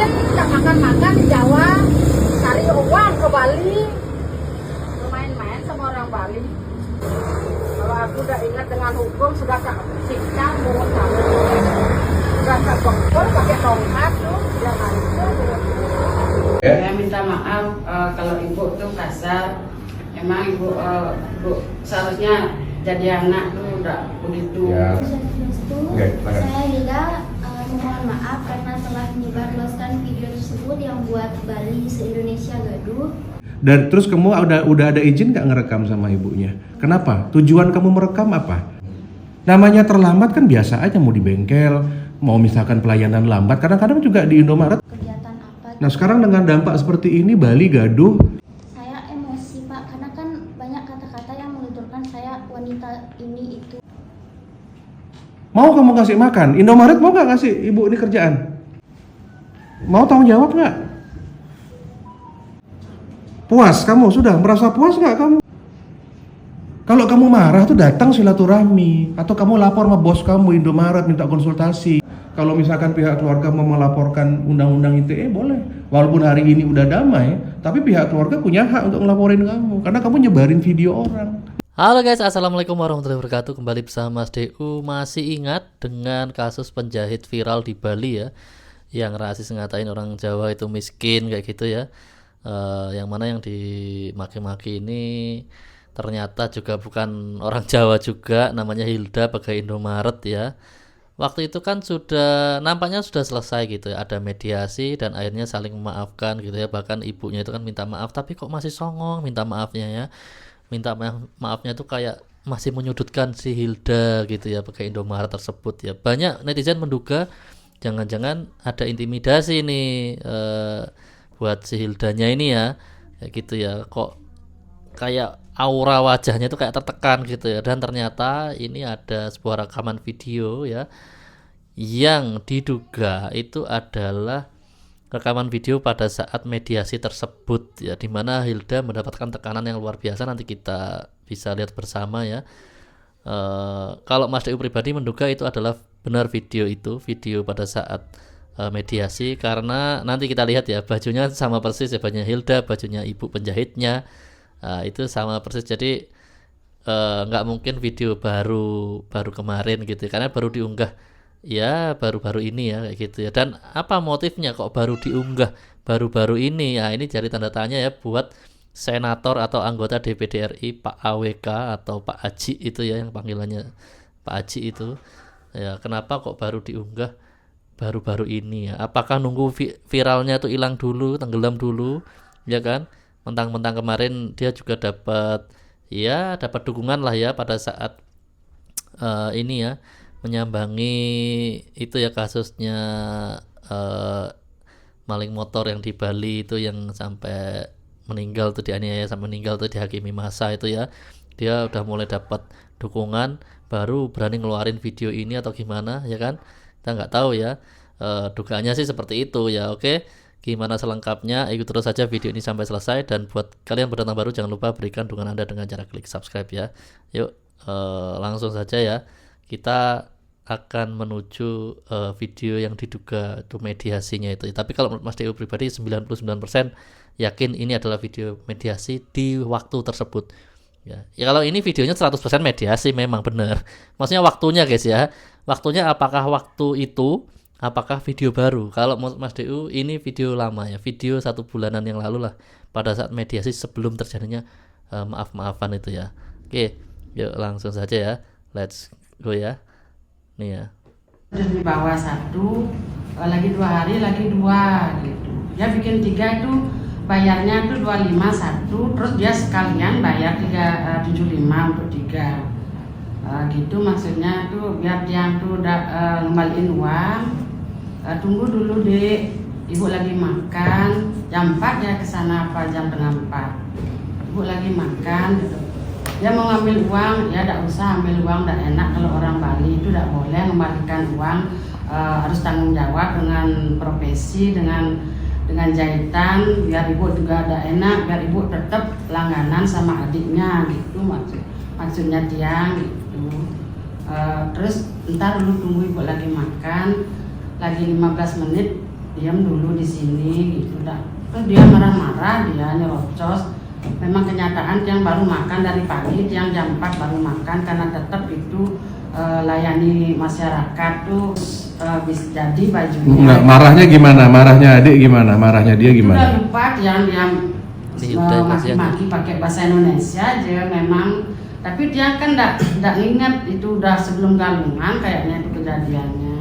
mungkin tak makan-makan di Jawa, cari uang ke Bali, main-main sama orang Bali. Kalau aku udah ingat dengan hukum, sudah tak siksa mulut kamu, sudah tak bongkol pakai tongkat tuh, dia hancur. Ya minta maaf kalau ibu tuh kasar. Emang ibu seharusnya jadi anak tuh udah begitu. Ya. Saya Hilda memohon maaf karena telah menyebarluaskan video tersebut yang buat Bali se-Indonesia gaduh. Dan terus kamu udah ada izin nggak ngerekam sama ibunya? Kenapa? Tujuan kamu merekam apa? Namanya terlambat kan biasa aja, mau di bengkel, mau misalkan pelayanan lambat, kadang-kadang juga di Indomaret. Kegiatan apa? Nah sekarang dengan dampak seperti ini, Bali gaduh. Saya emosi Pak, karena kan banyak kata-kata yang menuturkan saya wanita ini itu. Mau kamu kasih makan? Indomaret mau nggak kasih ibu ini kerjaan? Mau tanggung jawab nggak? Puas kamu? Sudah merasa puas nggak kamu? Kalau kamu marah tuh datang silaturahmi, atau kamu lapor sama bos kamu Indomaret minta konsultasi. Kalau misalkan pihak keluarga mau melaporkan undang-undang ITE boleh. Walaupun hari ini udah damai, tapi pihak keluarga punya hak untuk ngelaporin kamu karena kamu nyebarin video orang. Halo guys, assalamualaikum warahmatullahi wabarakatuh. Kembali bersama Mas DU. Masih ingat dengan kasus penjahit viral di Bali ya, yang rasis ngatain orang Jawa itu miskin kayak gitu ya. Yang mana yang dimaki-maki ini ternyata juga bukan orang Jawa juga, namanya Hilda pegawai Indomaret ya. Waktu itu kan nampaknya sudah selesai gitu ya, ada mediasi dan akhirnya saling memaafkan gitu ya. Bahkan ibunya itu kan minta maaf, tapi kok masih songong minta maafnya ya. Minta maafnya tuh kayak masih menyudutkan si Hilda gitu ya, pakai Indomaret tersebut ya. Banyak netizen menduga jangan-jangan ada intimidasi nih buat si Hildanya ini ya, kayak gitu ya. Kok kayak aura wajahnya tuh kayak tertekan gitu ya. Dan ternyata ini ada sebuah rekaman video ya, yang diduga itu adalah rekaman video pada saat mediasi tersebut ya, dimana Hilda mendapatkan tekanan yang luar biasa. Nanti kita bisa lihat bersama ya. Kalau Mas DU pribadi menduga itu adalah benar video pada saat mediasi, karena nanti kita lihat ya, bajunya sama persis ya, bajunya Hilda, bajunya ibu penjahitnya itu sama persis. Jadi nggak mungkin video baru kemarin gitu, karena baru diunggah ya baru-baru ini ya kayak gitu ya. Dan apa motifnya kok baru diunggah baru-baru ini ya, ini jadi tanda tanya ya buat senator atau anggota DPD RI Pak AWK atau Pak Aji itu ya, yang panggilannya Pak Aji itu ya. Kenapa kok baru diunggah baru-baru ini ya? Apakah nunggu viralnya tuh hilang dulu, tenggelam dulu ya kan? Mentang-mentang kemarin dia juga dapat dukungan lah ya pada saat ini ya, menyambangi itu ya kasusnya maling motor yang di Bali itu, yang sampai meninggal tuh, dianiaya sampai meninggal tuh, dihakimi massa itu ya. Dia udah mulai dapat dukungan, baru berani ngeluarin video ini atau gimana ya kan, kita nggak tahu ya. Dugaannya sih seperti itu ya. Oke, gimana selengkapnya ikut terus saja video ini sampai selesai. Dan buat kalian pendatang baru, jangan lupa berikan dukungan Anda dengan cara klik subscribe ya. Yuk langsung saja ya, kita akan menuju video yang diduga itu mediasinya itu. Tapi kalau menurut Mas DU pribadi 99% yakin ini adalah video mediasi di waktu tersebut ya. Ya kalau ini videonya 100% mediasi memang benar. Maksudnya waktunya guys ya. Waktunya apakah waktu itu, apakah video baru? Kalau Mas DU ini video lama ya, video 1 bulanan yang lalu lah, pada saat mediasi sebelum terjadinya maaf-maafan itu ya. Oke, yuk langsung saja ya, let's go ya. Nih ya, Udah di bawah 1, lagi 2 hari lagi 2 gitu. Dia bikin 3 itu bayarnya tuh 251, terus dia sekalian bayar 375 untuk 3 gitu. Maksudnya tuh biar dia tuh ngembaliin uang. Tunggu dulu dek, ibu lagi makan. Jam 4 ya kesana, apa jam setengah 4. Ibu lagi makan gitu. Dia mau ngambil uang, ya tidak usah ambil uang, tidak enak. Kalau orang Bali itu tidak boleh mengembalikan uang, harus tanggung jawab dengan profesi, dengan jahitan, biar ibu juga ada enak, biar ibu tetap langganan sama adiknya gitu, maksudnya dia gitu. Terus ntar dulu tunggu ibu lagi makan, lagi 15 menit diam dulu di sini gitu. Terus dia marah-marah, dia nyerocos. Memang kenyataan Tiang baru makan dari pagi, Tiang jam 4 baru makan karena tetap itu layani masyarakat tuh bisa jadi bajunya. Enggak, marahnya gimana? Marahnya adik gimana? Marahnya dia Udah gimana? lupa dia maki-maki pakai bahasa Indonesia aja memang, tapi dia kan enggak ingat itu udah sebelum galungan kayaknya itu kejadiannya.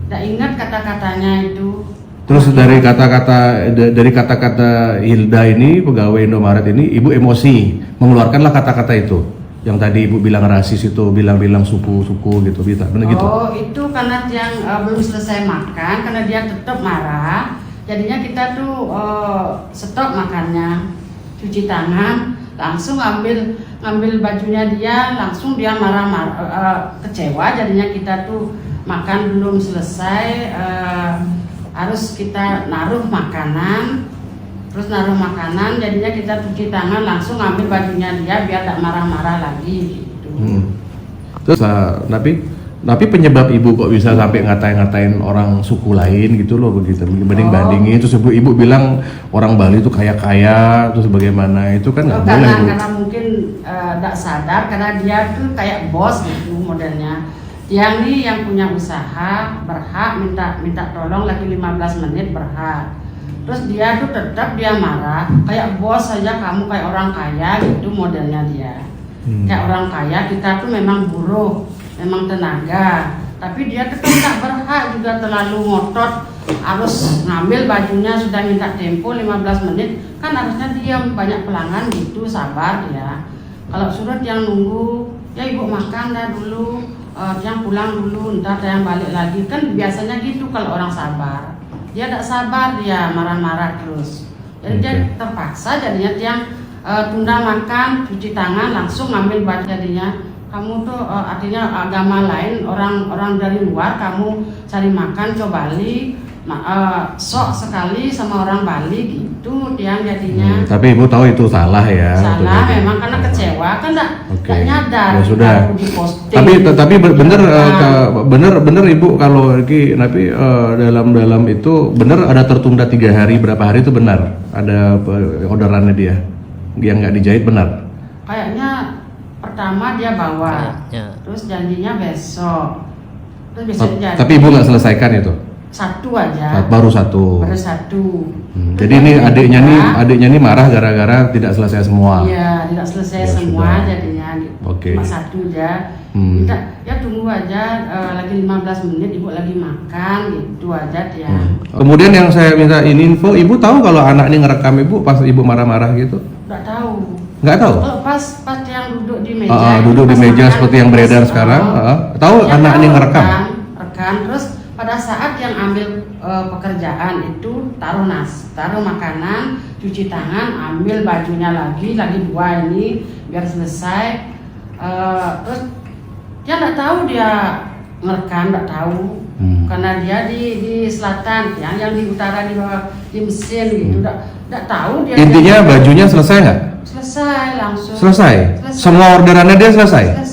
Enggak ingat kata-katanya itu. Terus dari kata-kata Hilda ini, pegawai Indomaret ini, ibu emosi mengeluarkanlah kata-kata itu. Yang tadi ibu bilang rasis itu, bilang suku gitu, benar gitu. Oh, itu karena yang belum selesai makan, karena dia tetap marah. Jadinya kita tuh stop makannya, cuci tangan, langsung ngambil bajunya dia, langsung dia marah-marah, kecewa. Jadinya kita tuh makan belum selesai, harus kita naruh makanan. Terus naruh makanan, jadinya kita cuci tangan, langsung ngambil bajunya dia biar tak marah-marah lagi gitu. Terus tapi penyebab ibu kok bisa sampai ngatain orang suku lain gitu loh, begitu banding-bandingin. Terus ibu bilang orang Bali itu kaya-kaya, terus bagaimana, itu kan nggak boleh bu. Karena mungkin nggak sadar, karena dia tuh kayak bos gitu modelnya. Yang nih yang punya usaha berhak minta tolong lagi 15 menit berhak. Terus dia tuh tetap dia marah, kayak bos saja, kamu kayak orang kaya gitu modelnya dia. Kayak orang kaya, kita tuh memang buruh, memang tenaga, tapi dia tetap tak berhak juga, terlalu ngotot harus ngambil bajunya, sudah minta tempo 15 menit, kan harusnya diam, banyak pelanggan gitu, sabar ya. Kalau sudah yang nunggu, ya ibu makan dah dulu, yang pulang dulu, ntar yang balik lagi, kan biasanya gitu kalau orang sabar. Dia tidak sabar, dia marah-marah terus. Jadi dia terpaksa jadinya dia tunda makan, cuci tangan, langsung ngambil baju. Jadinya kamu tuh artinya agama lain, orang dari luar, kamu cari makan coba Bali, sok sekali sama orang Bali gitu dia jadinya. Tapi ibu tahu itu salah ya? Salah memang karena kecewa kan nggak nyadar. Ya sudah. Tapi bener ibu kalau tapi dalam itu bener ada tertunda 3 hari, berapa hari itu benar ada orderannya dia yang nggak dijahit, benar? Kayaknya pertama dia bawa, terus janjinya besok, terus bisa jadi. Tapi ibu nggak selesaikan itu? Satu aja. Baru satu. Jadi ini adiknya nih marah gara-gara tidak selesai semua. Iya, tidak selesai semua jadinya. Cuma satu aja. Ya tunggu aja lagi 15 menit ibu lagi makan gitu aja dia. Kemudian yang saya minta info, ibu tahu kalau anak ini ngerekam ibu pas ibu marah-marah gitu? Nggak tahu. Nggak tahu? Kalau pas yang duduk di meja. Duduk di meja seperti yang beredar sekarang. Tahu anak ini ngerekam? Rekam terus. Pada saat yang ambil pekerjaan itu taruh makanan, cuci tangan, ambil bajunya lagi 2 ini biar selesai. Terus dia nggak tahu dia ngerekam, nggak tahu karena dia di selatan, yang di utara di mesin gitu, nggak tahu dia. Intinya bajunya selesai nggak? Selesai langsung. Selesai. Semua orderannya dia selesai.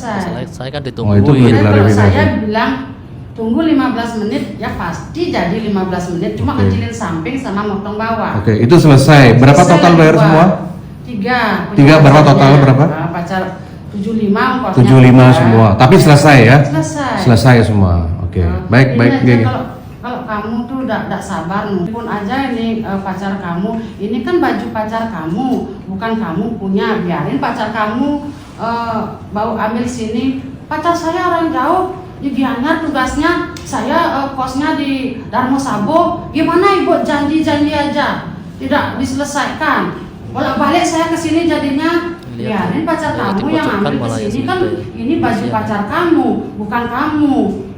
Saya kan ditungguin. Itu kalau saya bilang tunggu 15 menit, ya pasti jadi 15 menit, cuma kecilin samping sama motong bawah. Oke, itu selesai. Berapa total bayar semua? 3. Berapa total berapa? Pacar 75 ongkosnya. 75 semua. Tapi selesai ya? Selesai semua. Oke. Baik. Kalau kamu tuh udah sabar, pun aja ini pacar kamu, ini kan baju pacar kamu, bukan kamu punya, biarin pacar kamu bawa ambil sini. Pacar saya orang jauh, di Gianyar tugasnya, saya kosnya di Darmo Sabo. Gimana ibu janji aja tidak diselesaikan, bolak-balik saya ke sini jadinya. Biarin pacar kamu yang ambil ke sini, kan ini baju pacar kamu, bukan kamu.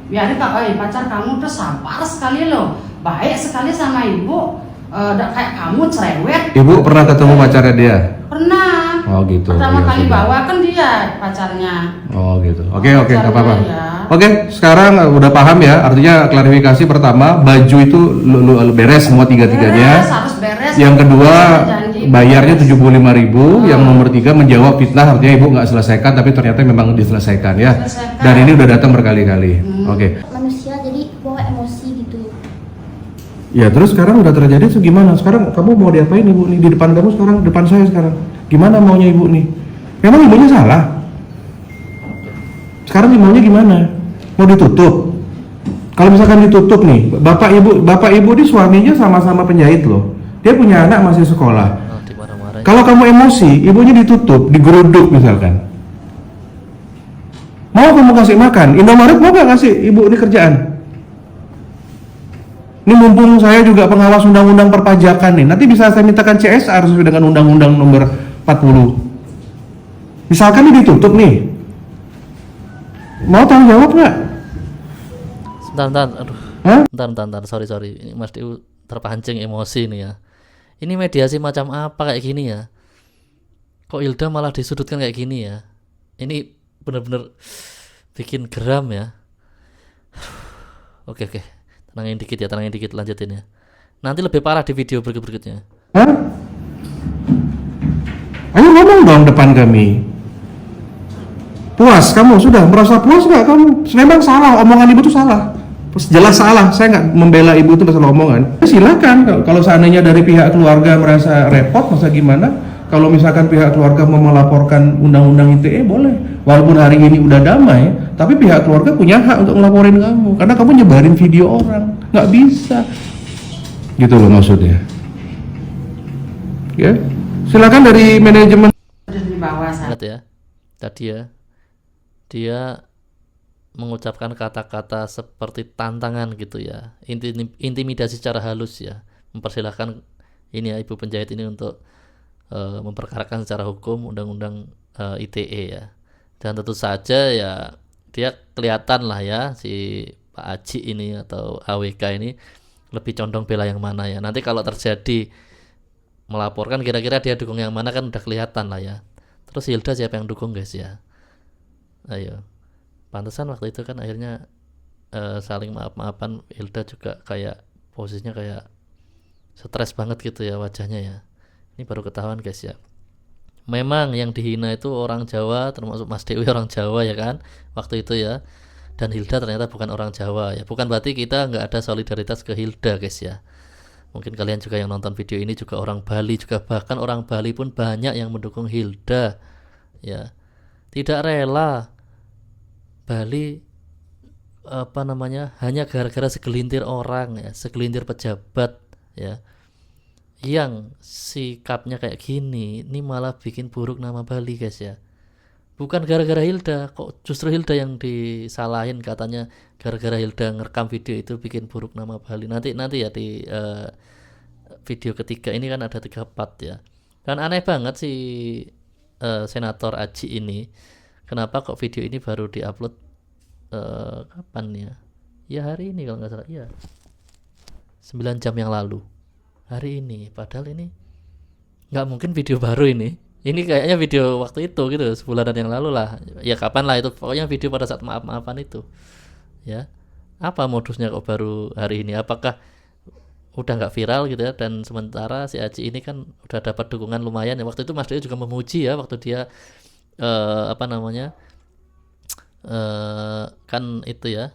Biarin pacar kamu tuh sabar sekali loh, baik sekali sama ibu, kayak kamu cerewet. Ibu pernah ketemu pacarnya dia? Pernah. Oh gitu. Pertama kali bawa kan dia pacarnya. Oh gitu. Oke, nggak apa-apa. Oke, sekarang udah paham ya. Artinya klarifikasi pertama, baju itu lu beres semua tiga-tiganya. Harus beres. Yang kedua, bayarnya 75.000. Yang nomor 3 menjawab fitnah, artinya ibu nggak selesaikan, tapi ternyata memang diselesaikan ya. Dan ini udah datang berkali-kali. Oke. Manusia jadi bawa emosi gitu. Ya terus sekarang udah terjadi, so gimana? Sekarang kamu mau diapain ibu nih? Di depan kamu sekarang, depan saya sekarang. Gimana maunya ibu nih? Memang ibunya salah? Sekarang maunya gimana? Mau ditutup? Kalau misalkan ditutup nih, bapak ibu di suaminya sama-sama penjahit loh. Dia punya anak masih sekolah. Oh, dimarah-marahin. Kalau kamu emosi, ibunya ditutup, digeruduk misalkan. Mau kamu kasih makan? Indomaret mau gak kasih ibu ini kerjaan? Ini mumpung saya juga pengawas undang-undang perpajakan nih. Nanti bisa saya mintakan CSR sesuai dengan undang-undang nomor 40. Misalkan ini ditutup nih. Mau tanggung jawab nggak? Bentar, aduh. Hah? Bentar, sorry. Ini Mas Diu terpancing emosi nih ya. Ini mediasi macam apa kayak gini ya? Kok Hilda malah disudutkan kayak gini ya? Ini bener-bener bikin geram ya. Oke. Tenangin dikit, lanjutin ya. Nanti lebih parah di video berikutnya. Hah? Ayo ngomong dong depan kami. Puas kamu? Sudah merasa puas nggak kamu? Memang salah, omongan ibu itu salah. Jelas salah, saya nggak membela ibu itu masalah omongan. Silakan, kalau seandainya dari pihak keluarga merasa repot, masa gimana? Kalau misalkan pihak keluarga mau melaporkan undang-undang ITE boleh. Walaupun hari ini udah damai, tapi pihak keluarga punya hak untuk ngelaporin kamu. Karena kamu nyebarin video orang, nggak bisa. Gitu loh maksudnya. Ya, silakan dari manajemen. Terus di bawah satu. Ingat ya, tadi ya, dia mengucapkan kata-kata seperti tantangan gitu ya, intimidasi secara halus ya, mempersilahkan ini ya ibu penjahit ini untuk memperkarakan secara hukum undang-undang ITE ya. Dan tentu saja ya dia kelihatan lah ya si Pak Aji ini atau AWK ini lebih condong bela yang mana ya. Nanti kalau terjadi melaporkan kira-kira dia dukung yang mana kan udah kelihatan lah ya. Terus Hilda siapa yang dukung guys ya? Ayo. Pantesan waktu itu kan akhirnya saling maaf-maafan. Hilda juga kayak posisinya kayak stres banget gitu ya wajahnya ya. Ini baru ketahuan guys ya. Memang yang dihina itu orang Jawa, termasuk Mas Dewi orang Jawa ya kan waktu itu ya. Dan Hilda ternyata bukan orang Jawa ya. Bukan berarti kita nggak ada solidaritas ke Hilda guys ya. Mungkin kalian juga yang nonton video ini juga orang Bali juga, bahkan orang Bali pun banyak yang mendukung Hilda ya. Tidak rela Bali hanya gara-gara segelintir orang ya, segelintir pejabat ya yang sikapnya kayak gini, ini malah bikin buruk nama Bali guys ya. Bukan gara-gara Hilda, kok justru Hilda yang disalahin, katanya gara-gara Hilda ngerekam video itu bikin buruk nama Bali. Nanti ya di video ketiga ini kan ada 3 part ya. Dan aneh banget si Senator Aji ini, kenapa kok video ini baru diupload kapan ya? Ya hari ini kalau nggak salah, iya 9 jam yang lalu. Hari ini, padahal ini nggak mungkin video baru ini kayaknya video waktu itu gitu, sebulanan yang lalu lah ya, kapan lah itu, pokoknya video pada saat maaf-maafan itu ya. Apa modusnya kok baru hari ini? Apakah udah nggak viral gitu ya? Dan sementara si Aji ini kan udah dapat dukungan lumayan ya. Waktu itu Mas Dewi juga memuji ya, waktu dia kan itu ya,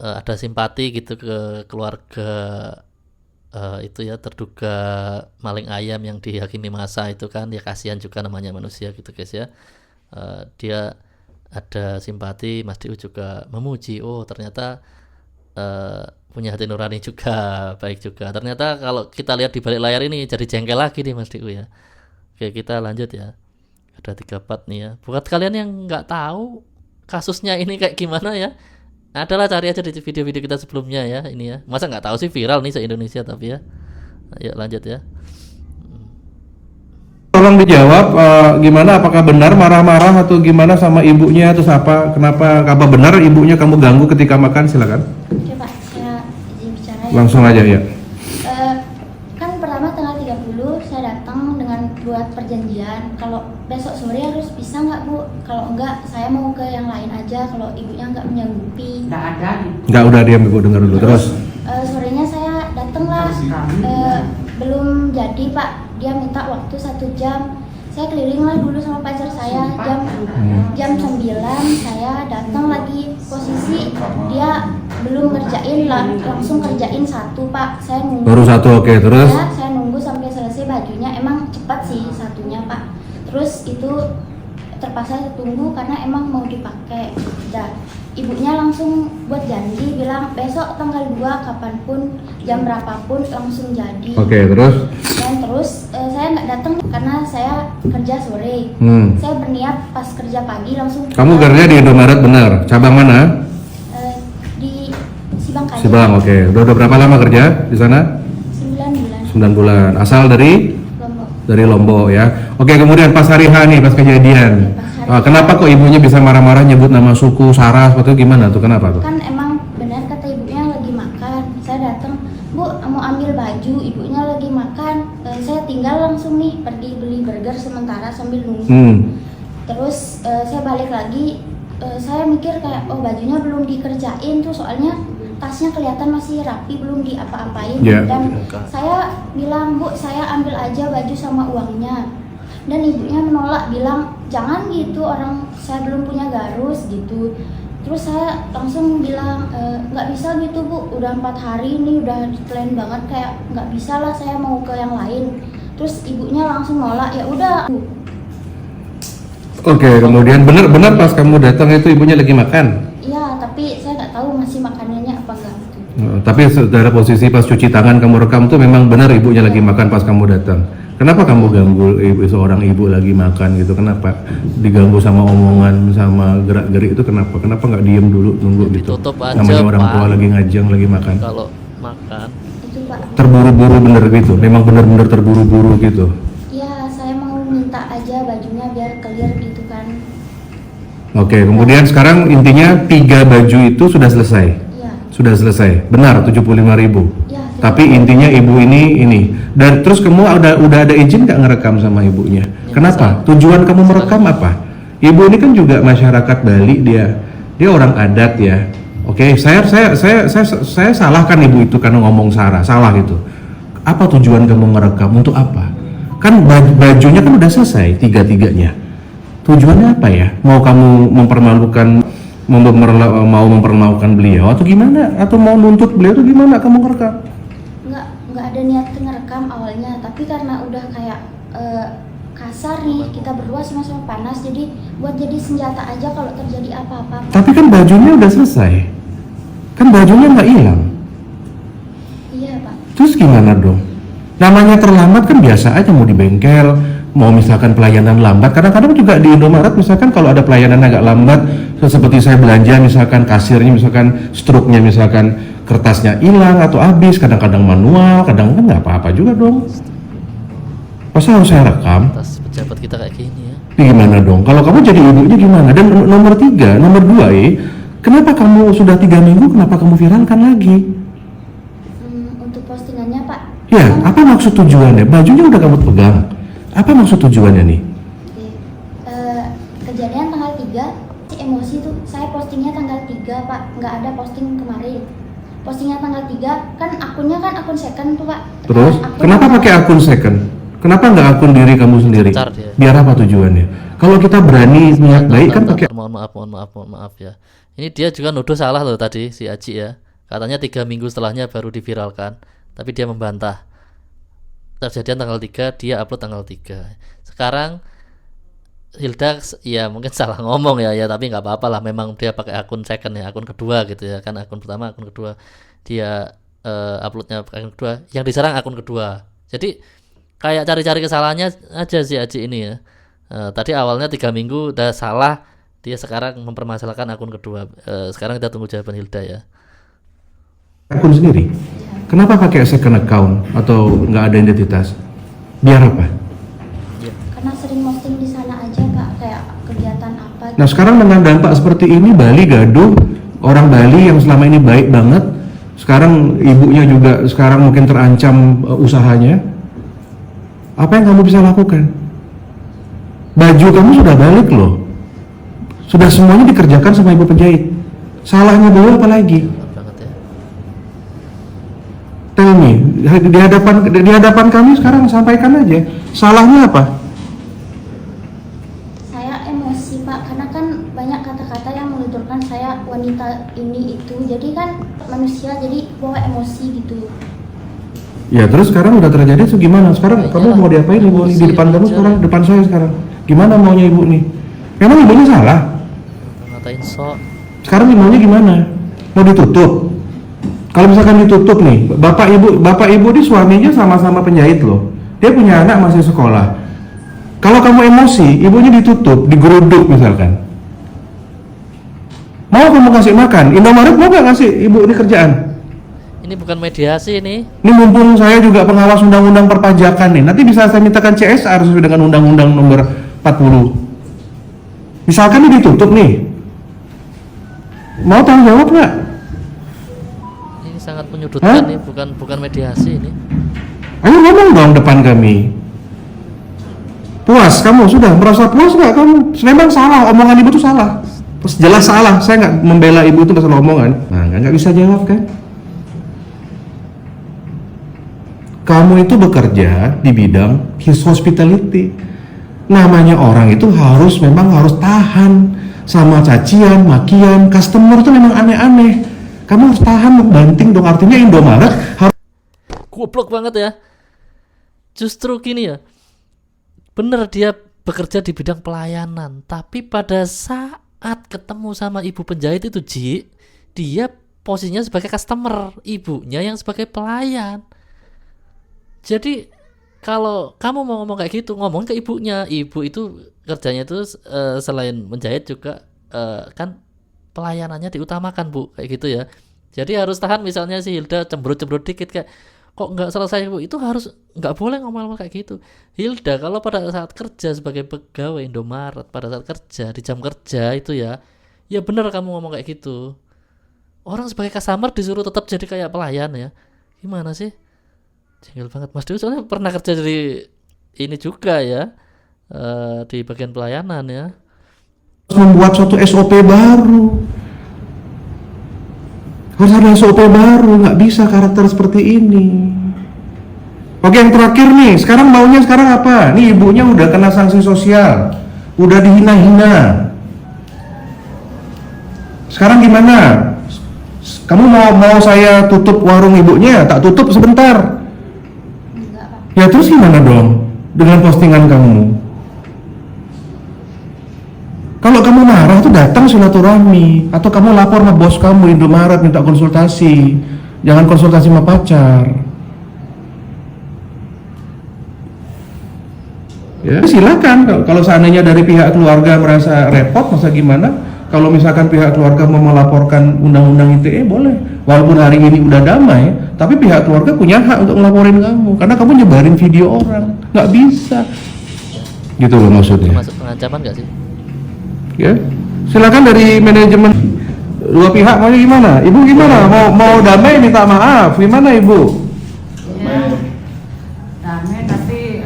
ada simpati gitu ke keluarga itu ya, terduga maling ayam yang dihakimi massa itu kan ya, kasihan juga namanya manusia gitu guys ya. Dia ada simpati, Mas Diu juga memuji, oh ternyata punya hati nurani juga, baik juga. Ternyata kalau kita lihat di balik layar ini jadi jengkel lagi nih Mas Diu ya. Oke, kita lanjut ya. Ada 3 part nih ya. Buat kalian yang nggak tahu kasusnya ini kayak gimana ya, adalah cari aja di video-video kita sebelumnya ya ini ya. Masa nggak tahu sih, viral nih se-Indonesia tapi ya. Ayo lanjut ya. Tolong dijawab gimana, apakah benar marah-marah atau gimana sama ibunya, atau apa, kenapa benar ibunya kamu ganggu ketika makan? Silakan. Coba saya izin bicara ya. Langsung aja ya. Kan pertama tanggal 30 saya datang dengan buat perjanjian kalau besok sore harus bisa nggak Bu? Kalau enggak saya mau ke yang lain aja kalau ibunya nggak menyanggupi. Nggak ada nih. Nggak, udah diam ibu, dengar dulu terus. Sorenya saya datang lah, belum jadi Pak, dia minta waktu 1 jam. Saya keliling lah dulu sama pacar saya, jam 9 saya datang lagi, posisi dia belum ngerjain langsung kerjain satu Pak. Saya nunggu. Baru satu, oke, terus? Ya, saya nunggu sampai selesai bajunya. Emang cepat sih satunya Pak. Terus itu terpaksa tunggu karena emang mau dipakai. Dan ibunya langsung buat janji bilang besok tanggal 2 kapanpun jam berapapun langsung jadi. Oke, terus? Dan terus saya nggak datang karena saya kerja sore. Saya berniat pas kerja pagi langsung. Kamu kerja di Indomaret benar? Cabang mana? Di Sibang Kaya. Sibang, oke. Udah berapa lama kerja di sana? 9 bulan. 9 bulan. Asal dari? Lombok. Dari Lombok ya. Oke, kemudian pas hari H nih, pas kejadian. Kenapa kok ibunya bisa marah-marah nyebut nama suku, Sarah, seperti itu gimana tuh? Kenapa tuh? Kan emang benar kata ibunya lagi makan. Saya datang, Bu mau ambil baju, ibunya lagi makan. Saya tinggal langsung nih pergi beli burger sementara sambil nunggu. Terus saya balik lagi, saya mikir kayak oh bajunya belum dikerjain tuh soalnya tasnya kelihatan masih rapi belum diapa-apain. Dan saya bilang Bu saya ambil aja baju sama uangnya. Dan ibunya menolak bilang jangan gitu orang saya belum punya garus gitu. Terus saya langsung bilang nggak bisa gitu Bu, udah 4 hari ini udah plan banget kayak nggak bisa lah saya mau ke yang lain. Terus ibunya langsung nolak ya udah. Oke, kemudian benar pas kamu datang itu ibunya lagi makan? Iya, tapi saya nggak tahu masih makanannya apa enggak gitu. Tapi dari posisi pas cuci tangan kamu rekam tuh memang benar ibunya lagi makan pas kamu datang. Kenapa kamu ganggu seorang ibu lagi makan gitu? Kenapa diganggu sama omongan, sama gerak-gerik itu kenapa? Kenapa nggak diem dulu nunggu gitu? Ditutup aja, Namanya orang Pak. tua lagi ngajang, lagi makan. Kalau makan Itu Pak. Terburu-buru bener gitu? Memang bener-bener terburu-buru gitu? Iya, saya mau minta aja bajunya biar clear gitu kan. Oke, kemudian sekarang intinya 3 baju itu sudah selesai? Iya. Sudah selesai? Benar, 75.000? Iya. Tapi intinya ibu ini dan terus kamu udah ada izin nggak ngerekam sama ibunya? Kenapa? Tujuan kamu merekam apa? Ibu ini kan juga masyarakat Bali, dia orang adat ya. Oke, saya salahkan ibu itu karena ngomong Sarah, salah gitu. Apa tujuan kamu ngerekam untuk apa? Kan bajunya kan udah selesai 3-3-nya. Tujuannya apa ya? Mau kamu mau mempermalukan beliau atau gimana? Atau mau nuntut beliau atau gimana kamu ngerekam? Nggak ada niat ngerekam awalnya, tapi karena udah kayak kasar nih, kita berdua sama-sama panas, jadi buat jadi senjata aja kalau terjadi apa-apa. Tapi kan bajunya udah selesai, kan bajunya nggak hilang. Iya Pak. Terus gimana dong? Namanya terlambat kan biasa aja, mau di bengkel, mau misalkan pelayanan lambat. Kadang-kadang juga di Indomaret misalkan kalau ada pelayanan agak lambat, seperti saya belanja misalkan kasirnya misalkan struknya misalkan kertasnya hilang atau habis, kadang-kadang manual, kadang kan nggak apa-apa juga dong. Masa harus saya rekam? atas pejabat kita kayak gini ya. Gimana dong? Kalau kamu jadi ibunya gimana? Dan nomor 2, kenapa kamu sudah 3 minggu, kenapa kamu viralkan lagi? Untuk postingannya Pak. Ya, apa maksud tujuannya? Bajunya udah kamu pegang. Apa maksud tujuannya nih? Kejadian tanggal 3, emosi tuh saya postingnya tanggal 3 Pak, nggak ada posting kemarin. Postingnya tanggal 3, kan akunnya kan akun second tuh Pak. Terus, kenapa pakai akun second? Kenapa nggak akun diri kamu sendiri? Car dia. Biar apa tujuannya? Kalau kita berani niat baik kan pakai. Mohon maaf ya. Ini dia juga nuduh salah loh tadi si Aji ya. Katanya 3 minggu setelahnya baru diviralkan, tapi dia membantah. Kejadian tanggal 3, dia upload tanggal 3. Sekarang Hilda ya mungkin salah ngomong ya, tapi nggak apa-apa lah, memang dia pakai akun second ya, akun kedua gitu ya, kan akun pertama, akun kedua dia uploadnya akun kedua, yang diserang akun kedua. Jadi kayak cari-cari kesalahannya aja si Aji ini ya. Tadi awalnya 3 minggu udah salah, dia sekarang mempermasalahkan akun kedua. Sekarang kita tunggu jawaban Hilda ya. Akun sendiri. Kenapa pakai second account atau nggak ada identitas? Biar apa? Karena sering posting di sana aja Pak, kayak kegiatan apa. Nah sekarang dengan dampak seperti ini, Bali gaduh, orang Bali yang selama ini baik banget, sekarang ibunya juga sekarang mungkin terancam usahanya. Apa yang kamu bisa lakukan? Baju kamu sudah balik loh, sudah semuanya dikerjakan sama ibu penjahit. Salahnya beliau apa lagi? Banget ya. Tell me, di hadapan kami sekarang sampaikan aja, salahnya apa? Saya emosi Pak, karena kan banyak kata-kata yang menuturkan saya wanita ini itu, jadi kan manusia jadi bawa emosi gitu. Ya terus sekarang udah terjadi tuh gimana? Sekarang Ya, kamu iyalah. mau diapain ibu nih di Emosi, depan kamu wajar. sekarang, depan saya sekarang? Gimana maunya ibu nih? Memang ibunya salah? Ngatain sok. Sekarang maunya gimana? Mau ditutup? Kalau misalkan ditutup nih, bapak ibu di suaminya sama-sama penjahit loh. Dia punya anak masih sekolah. Kalau kamu emosi, ibunya ditutup, digeruduk misalkan. Mau kamu kasih makan? Indomaret mau nggak kasih ibu ini kerjaan? Ini bukan mediasi ini. Ini mumpung saya juga pengawas undang-undang perpajakan nih. Nanti bisa saya mintakan CSR sesuai dengan undang-undang nomor 40. Misalkan ini ditutup nih. Mau tanggung jawab nggak? Ini sangat menyudutkan Hah? nih, bukan mediasi ini. Ayo ngomong dong depan kami. Puas kamu sudah merasa puas nggak kamu? Memang salah, omongan ibu tuh salah. Terus jelas salah. Saya nggak membela ibu itu masalah omongan. Nah nggak bisa jawab kan? Kamu itu bekerja di bidang his hospitality. Namanya orang itu memang harus tahan sama cacian, makian, customer itu memang aneh-aneh. Kamu harus tahan, banting dong. Artinya Indomaret harus Goblok banget ya. Justru gini ya. Bener dia bekerja di bidang pelayanan, tapi pada saat ketemu sama ibu penjahit itu dia posisinya sebagai customer, ibunya yang sebagai pelayan. Jadi kalau kamu mau ngomong kayak gitu, ngomong ke ibunya. Ibu itu kerjanya itu selain menjahit juga kan pelayanannya diutamakan bu, kayak gitu ya. Jadi harus tahan, misalnya si Hilda cemberut-cemberut dikit kayak kok nggak selesai bu, itu harus nggak boleh ngomong kayak gitu. Hilda kalau pada saat kerja sebagai pegawai Indomaret, pada saat kerja di jam kerja itu ya bener kamu ngomong kayak gitu. Orang sebagai customer disuruh tetap jadi kayak pelayan ya, gimana sih? Jengkel banget Mas Dewi, soalnya pernah kerja di ini juga ya, di bagian pelayanan ya. membuat suatu SOP baru. Harus ada SOP baru, nggak bisa karakter seperti ini. Oke, yang terakhir nih, sekarang maunya sekarang apa? Nih ibunya udah kena sanksi sosial, udah dihina-hina. Sekarang gimana? Kamu mau saya tutup warung ibunya? Tak tutup sebentar. Enggak Pak. Ya terus gimana dong dengan postingan kamu? Kalau kamu marah tuh datang silaturahmi, atau kamu lapor sama bos kamu Indomaret minta konsultasi. Jangan konsultasi sama pacar. Ya silakan, kalau seandainya dari pihak keluarga merasa repot, masa gimana? Kalau misalkan pihak keluarga mau melaporkan undang-undang ITE boleh. Walaupun hari ini udah damai, tapi pihak keluarga punya hak untuk ngelaporin kamu karena kamu nyebarin video orang. Nggak bisa. Gitu loh maksudnya. Termasuk pengancaman nggak sih? Ya, silakan dari manajemen dua pihak maunya gimana? Ibu gimana? Mau damai minta maaf? Gimana ibu? Ya, damai tapi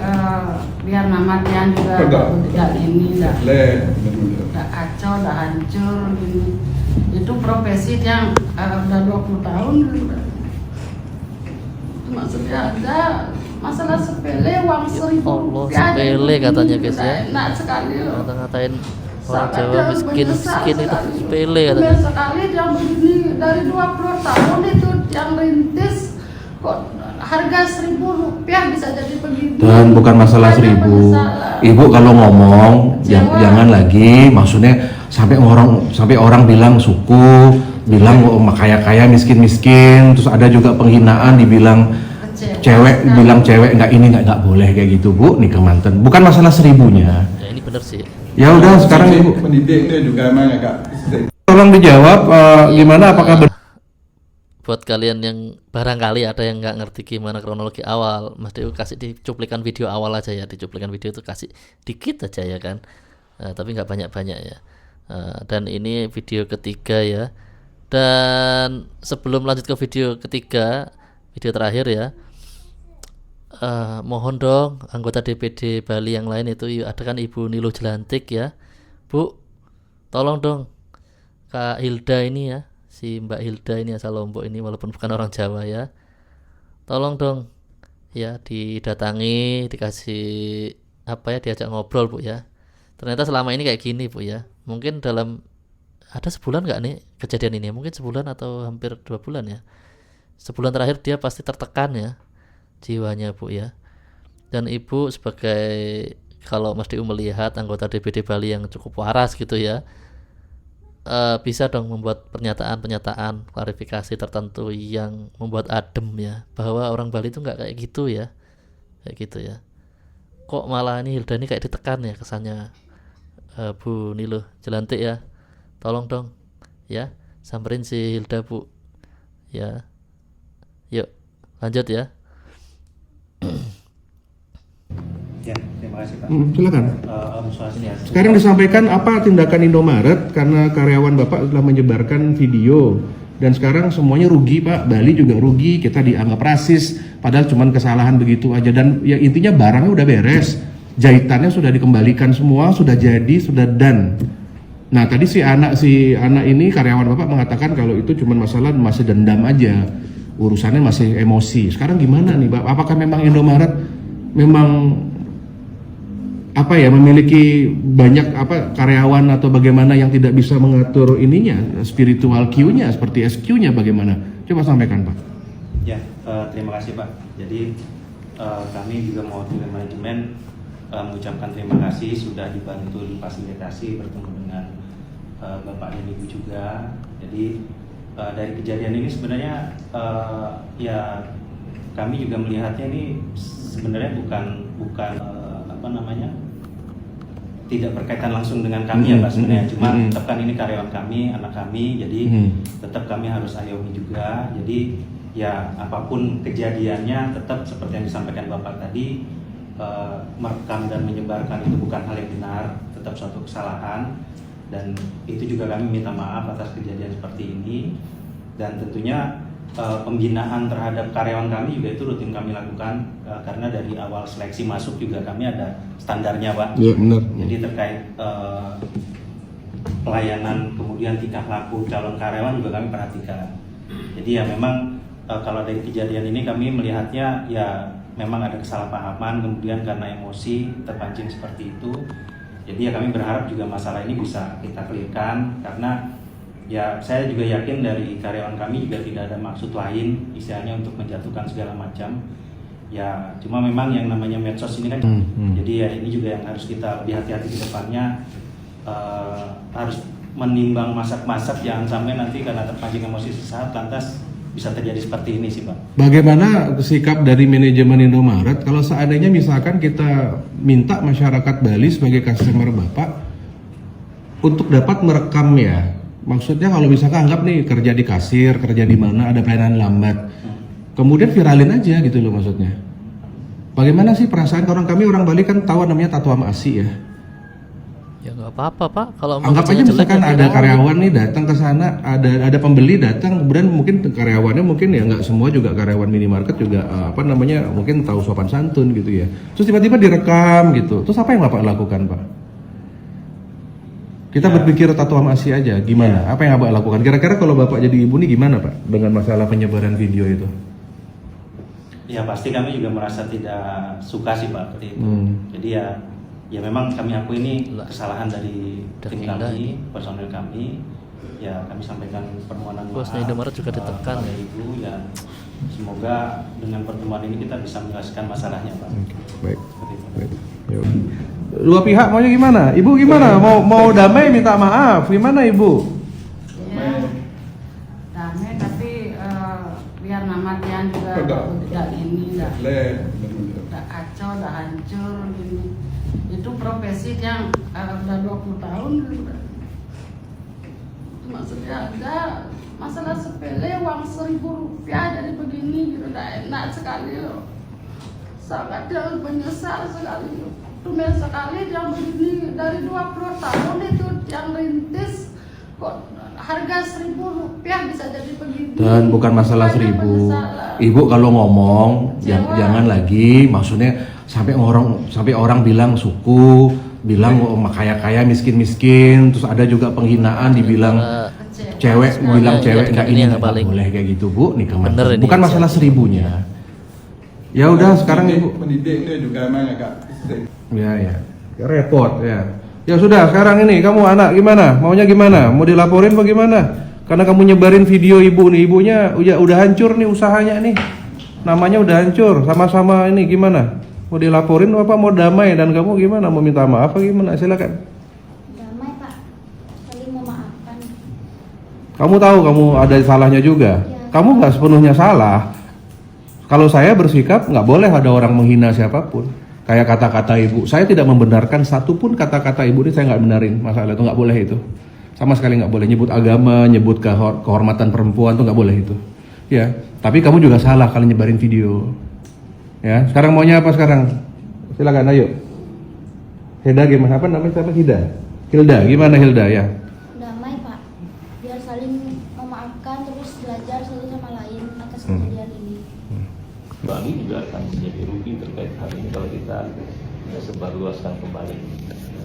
biar Mama Tian juga tidak ini, tidak kacau, tidak hancur gini. Itu profesi yang udah 20 tahun udah. Maksudnya ada masalah sepele, uang Ya 1.000 Allah, rupiah aja sepele itu katanya guys udah ya. enak sekali loh. Ngata-ngatain orang Sampai Jawa dia miskin menyesal itu sekali. sepele Benar katanya. sekali yang begini dari 20 tahun itu yang rintis kok harga 1.000 rupiah bisa jadi begini. Dan bukan masalah Ada 1.000. masalah. Ibu kalau ngomong Kecewa. jangan lagi, maksudnya sampai orang bilang suku, bilang kaya miskin, terus ada juga penghinaan dibilang Kecewa cewek, sekali. bilang cewek nggak boleh kayak gitu bu, nih kemanten. Bukan masalah 1.000-nya. Ya ini bener sih. Ya udah sekarang ibu Pendidiknya juga emang agak tolong dijawab gimana apakah benar Buat kalian yang barangkali ada yang nggak ngerti gimana kronologi awal, Mas Dewi kasih di cuplikan video awal aja ya. Di cuplikan video itu kasih dikit aja ya kan, tapi nggak banyak-banyak ya. Dan ini video ketiga ya. Dan sebelum lanjut ke video ketiga, video terakhir ya, mohon dong anggota DPD Bali yang lain itu ada kan Ibu Niluh Jelantik ya, Bu, tolong dong Kak Hilda ini ya, si Mbak Hilda ini asal Lombok ini walaupun bukan orang Jawa ya, tolong dong ya didatangi, dikasih apa ya, diajak ngobrol Bu ya. Ternyata selama ini kayak gini Bu ya, mungkin dalam ada sebulan nggak nih kejadian ini? Mungkin sebulan atau hampir 2 bulan ya. Sebulan terakhir dia pasti tertekan ya jiwanya Bu ya. Dan Ibu sebagai, kalau Mas DU melihat anggota DPD Bali yang cukup waras gitu ya, bisa dong membuat pernyataan-pernyataan klarifikasi tertentu yang membuat adem ya, bahwa orang Bali itu nggak kayak gitu ya, kayak gitu ya. Kok malah ini Hilda ini kayak ditekan ya kesannya. Bu Nilo Jelantik ya, tolong dong ya samperin si Hilda Bu ya. Yuk lanjut ya. Ya, terima kasih Pak. Silakan. Om Swastiastu. Sekarang disampaikan apa tindakan Indomaret karena karyawan Bapak telah menyebarkan video dan sekarang semuanya rugi Pak, Bali juga rugi, kita dianggap rasis padahal cuma kesalahan begitu aja dan ya intinya barangnya udah beres, jahitannya sudah dikembalikan semua, sudah jadi, sudah done. Nah tadi si anak ini karyawan Bapak mengatakan kalau itu cuma masalah masih dendam aja, urusannya masih emosi. Sekarang gimana nih Pak? Apakah memang Indomaret memang memiliki banyak karyawan atau bagaimana yang tidak bisa mengatur ininya, spiritual Q-nya seperti SQ-nya bagaimana? Coba sampaikan Pak. Ya, terima kasih Pak. Jadi kami juga mewakili manajemen mengucapkan terima kasih sudah dibantu difasilitasi bertemu dengan Bapak dan Ibu juga. Jadi dari kejadian ini sebenarnya ya kami juga melihatnya ini sebenarnya bukan tidak berkaitan langsung dengan kami ya Pak sebenarnya, cuma tetap kan ini karyawan kami, anak kami, jadi tetap kami harus ayomi juga. Jadi ya apapun kejadiannya tetap seperti yang disampaikan Bapak tadi, merekam dan menyebarkan itu bukan hal yang benar, tetap suatu kesalahan, dan itu juga kami minta maaf atas kejadian seperti ini. Dan tentunya pembinaan terhadap karyawan kami juga itu rutin kami lakukan, karena dari awal seleksi masuk juga kami ada standarnya Pak. Iya benar. Jadi terkait pelayanan kemudian tingkah laku calon karyawan juga kami perhatikan. Jadi ya memang kalau dari kejadian ini kami melihatnya ya memang ada kesalahpahaman, kemudian karena emosi terpancing seperti itu. Jadi ya kami berharap juga masalah ini bisa kita clearkan, karena ya saya juga yakin dari karyawan kami juga tidak ada maksud lain istilahnya untuk menjatuhkan segala macam. Ya cuma memang yang namanya medsos ini kan, jadi ya ini juga yang harus kita lebih hati-hati ke depannya, harus menimbang masak-masak, jangan sampai nanti karena terpancing emosi sesaat lantas bisa terjadi seperti ini sih Pak. Bagaimana sikap dari manajemen Indomaret kalau seandainya misalkan kita minta masyarakat Bali sebagai customer Bapak untuk dapat merekam ya? Maksudnya kalau misalkan anggap nih kerja di kasir, kerja di mana ada pelayanan lambat, kemudian viralin aja gitu loh maksudnya. Bagaimana sih perasaan orang Bali kan tahu namanya tato sama asi ya? Ya nggak apa-apa Pak, kalau Anggap aja misalkan ada karyawan nih datang ke sana, ada pembeli datang, kemudian mungkin karyawannya mungkin ya nggak semua juga karyawan minimarket juga mungkin tahu sopan santun gitu ya. Terus tiba-tiba direkam gitu. Terus apa yang Bapak lakukan Pak? Kita berpikir tato sama asi aja, gimana? Apa yang Bapak lakukan? Kira-kira kalau Bapak jadi ibu nih gimana Pak dengan masalah penyebaran video itu? Ya pasti kami juga merasa tidak suka sih Pak seperti itu. Jadi ya memang kami akui ini kesalahan dari tim kami, personel kami. Ya kami sampaikan permohonan maaf. Bosnya Indomaret juga ditekan kepada Ibu ya. Semoga dengan pertemuan ini kita bisa menyelesaikan masalahnya Pak. Baik. Yuk. Dua pihak maunya gimana? Ibu gimana? Mau damai minta maaf? Gimana Ibu? Ya, damai tapi biar nama dia juga tidak ini, tidak kacau, tidak hancur gini. Itu profesi yang udah 20 tahun maksudnya ada masalah sepele uang 1.000 rupiah jadi begini gitu, udah enak sekali loh. Sangat dia menyesal sekali loh. Tumel sekali dia begini dari 20 tahun itu yang rintis kok harga 1.000 rupiah bisa jadi begini. Dan bukan masalah 1.000. Ibu kalau ngomong jangan lagi maksudnya sampai orang bilang suku, bilang kaya miskin, terus ada juga penghinaan dibilang cewek bilang cewek enggak ini enggak boleh kayak gitu Bu. Nih bukan masalah 1.000-nya. Ya udah sekarang Ibu pendidik itu juga emang agak ya repot ya. Ya sudah, sekarang ini kamu anak gimana? Maunya gimana? Mau dilaporin bagaimana? Karena kamu nyebarin video ibu nih, ibunya udah hancur nih usahanya nih. Namanya udah hancur, sama-sama ini gimana? Mau dilaporin apa mau damai dan kamu gimana? Mau minta maaf apa gimana? Silakan. Damai Pak, saling memaafkan. Kamu tahu kamu ada salahnya juga. Ya. Kamu nggak sepenuhnya salah. Kalau saya bersikap nggak boleh ada orang menghina siapapun. Kayak kata-kata ibu, saya tidak membenarkan satupun kata-kata ibu ini, saya nggak benarin. Masalah itu nggak boleh itu, sama sekali nggak boleh nyebut agama, nyebut kehormatan perempuan tuh nggak boleh itu. Ya, tapi kamu juga salah kalau nyebarin video. Ya, sekarang maunya apa sekarang? Silakan, ayo. Hilda gimana? Apa namanya? Siapa? Hilda, gimana Hilda ya? Damai Pak, biar saling memaafkan terus belajar satu sama lain atas kejadian ini. Kami juga akan menjadi rugi terkait hal ini kalau kita sebarluaskan kembali.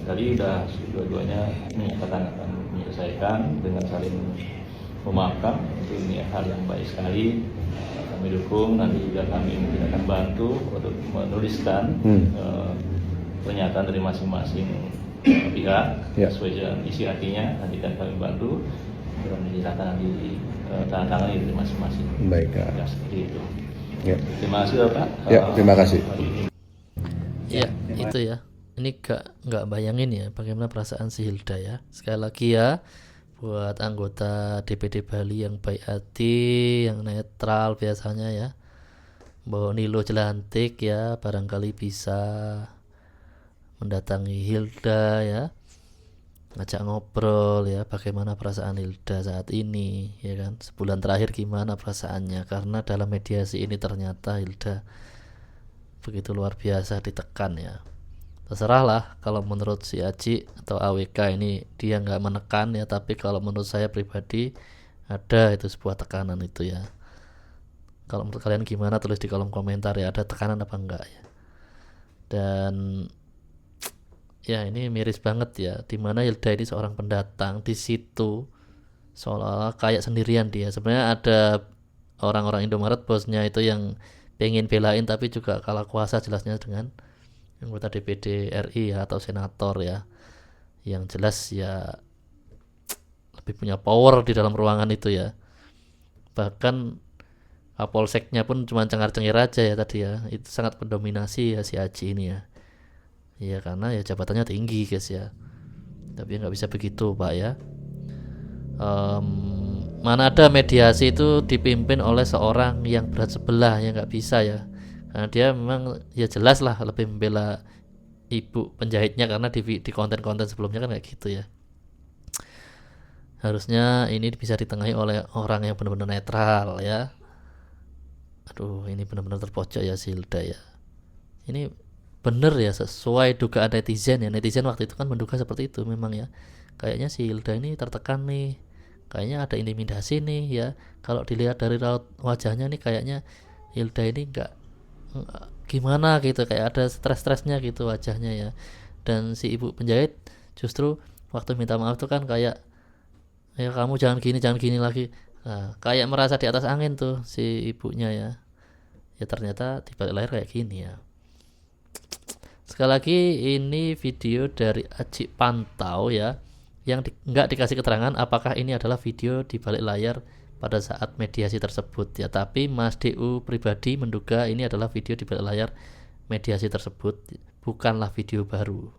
Tadi sudah dua-duanya menyatakan akan menyelesaikan dengan saling memaafkan. Itu ini hal yang baik sekali. Kami dukung, nanti juga kami mungkin akan bantu untuk menuliskan pernyataan dari masing-masing pihak sesuai dengan isi hatinya. Nanti akan kami bantu dan diserahkan di tangan-tangan dari masing-masing. Baik. Ya, seperti itu. Ya. Terima kasih Pak. Ya, terima kasih. Ya, itu ya. Ini nggak bayangin ya bagaimana perasaan si Hilda ya. Sekali lagi ya, buat anggota DPD Bali yang baik hati, yang netral biasanya ya, Mbak Nilo Jelantik ya, barangkali bisa mendatangi Hilda ya, ngajak ngobrol ya, bagaimana perasaan Hilda saat ini ya kan, sebulan terakhir gimana perasaannya, karena dalam mediasi ini ternyata Hilda begitu luar biasa ditekan ya. Terserah lah kalau menurut si Aji atau AWK ini dia nggak menekan ya, tapi kalau menurut saya pribadi ada itu sebuah tekanan itu ya. Kalau menurut kalian gimana, tulis di kolom komentar ya, ada tekanan apa enggak ya. Dan ya ini miris banget ya, dimana Hilda ini seorang pendatang di situ seolah-olah kayak sendirian dia. Sebenarnya ada orang-orang Indomaret bosnya itu yang pengen belain, tapi juga kalah kuasa jelasnya dengan anggota DPD RI ya, atau senator ya, yang jelas ya lebih punya power di dalam ruangan itu ya. Bahkan Kapolseknya pun cuma cengar-cengir aja ya tadi ya, itu sangat mendominasi ya si Aji ini ya. Ya karena ya jabatannya tinggi guys ya, tapi nggak bisa begitu Pak ya. Mana ada mediasi itu dipimpin oleh seorang yang berat sebelah, ya nggak bisa ya. Karena dia memang ya jelas lah lebih membela ibu penjahitnya, karena di konten-konten sebelumnya kan kayak gitu ya. Harusnya ini bisa ditengahi oleh orang yang benar-benar netral ya. Aduh, ini benar-benar terpojok ya si Hilda ya. Ini bener ya, sesuai dugaan netizen ya. Netizen waktu itu kan menduga seperti itu memang ya. Kayaknya si Hilda ini tertekan nih, kayaknya ada intimidasi nih ya. Kalau dilihat dari raut wajahnya nih, kayaknya Hilda ini enggak gimana gitu, kayak ada stres-stresnya gitu wajahnya ya. Dan si ibu penjahit justru waktu minta maaf tuh kan kayak, ya kamu jangan gini lagi. Nah, kayak merasa di atas angin tuh si ibunya ya. Ya ternyata di balik layar kayak gini ya. Sekali lagi ini video dari Aji Pantau ya, yang nggak dikasih keterangan apakah ini adalah video di balik layar pada saat mediasi tersebut ya. Tapi Mas DU pribadi menduga ini adalah video di balik layar mediasi tersebut, bukanlah video baru.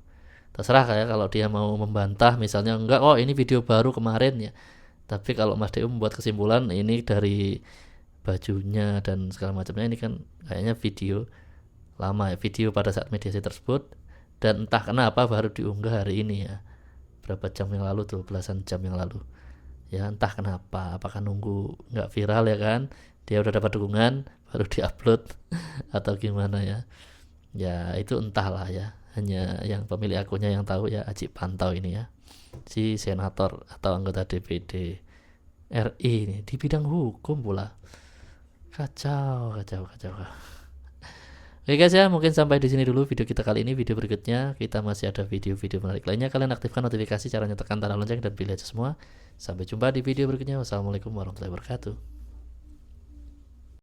Terserah kayak kalau dia mau membantah misalnya, enggak oh ini video baru kemarin ya. Tapi kalau Mas DU membuat kesimpulan ini dari bajunya dan segala macamnya, ini kan kayaknya video lama ya, video pada saat mediasi tersebut, dan entah kenapa baru diunggah hari ini ya, berapa jam yang lalu tuh, belasan jam yang lalu ya. Entah kenapa, apakah nunggu nggak viral ya kan, dia udah dapat dukungan baru diupload atau gimana ya. Ya itu entahlah ya, hanya yang pemilik akunnya yang tahu ya, Aji Pantau ini ya, si senator atau anggota DPD RI ini di bidang hukum pula. Kacau. Oke guys ya, mungkin sampai di sini dulu video kita kali ini. Video berikutnya kita masih ada video-video menarik lainnya. Kalian aktifkan notifikasi, caranya tekan tanda lonceng dan pilih aja semua. Sampai jumpa di video berikutnya. Wassalamualaikum warahmatullahi wabarakatuh.